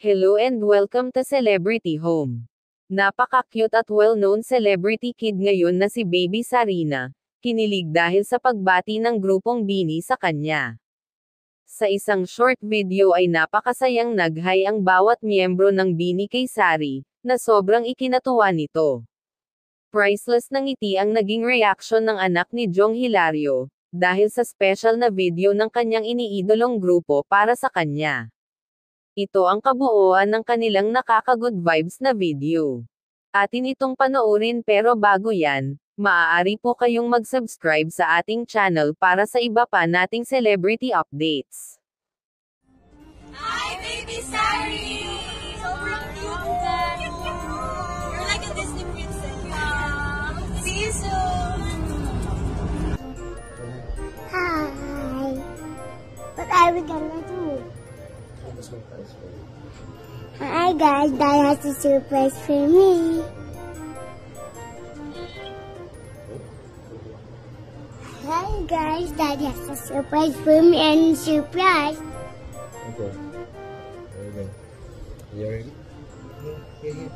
Hello and welcome to Celebrity Home. Napaka-cute at well-known celebrity kid ngayon na si Baby Sarina, kinilig dahil sa pagbati ng grupong BINI sa kanya. Sa isang short video ay napakasayang nag-hi ang bawat miyembro ng BINI kay Sari, na sobrang ikinatuwa nito. Priceless na ngiti ang naging reaksyon ng anak ni Jong Hilario, dahil sa special na video ng kanyang iniidolong grupo para sa kanya. Ito ang kabuuan ng kanilang nakaka-good vibes na video. Atin itong panoorin pero bago yan, maaari po kayong mag-subscribe sa ating channel para sa iba pa nating celebrity updates. Hi, Baby Sari! Sobrang cute! You're like a Disney princess. See you soon! Hi. What are we gonna do? Hi guys, Dad has a surprise for me. Hi guys, Dad has a surprise for me and surprise. Okay. There you go. You ready? Yeah.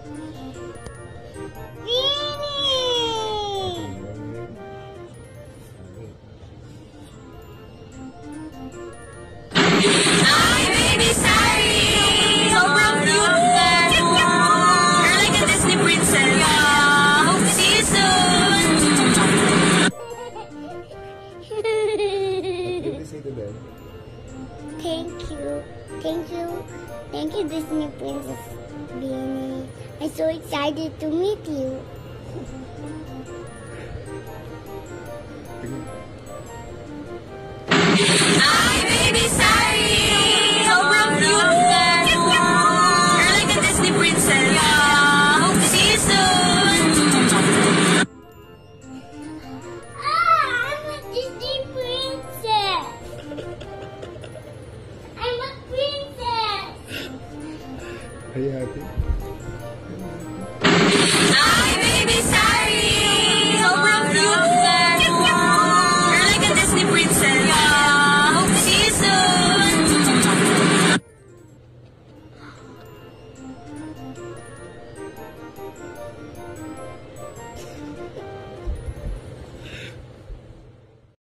Beanie! Hi, Baby Sari! Sobrang cute! You're like a Disney princess. See you soon! Good to see you then. Thank you. Thank you. Thank you, Disney Princess Beanie. I'm so excited to meet you. Hi, Baby Sari!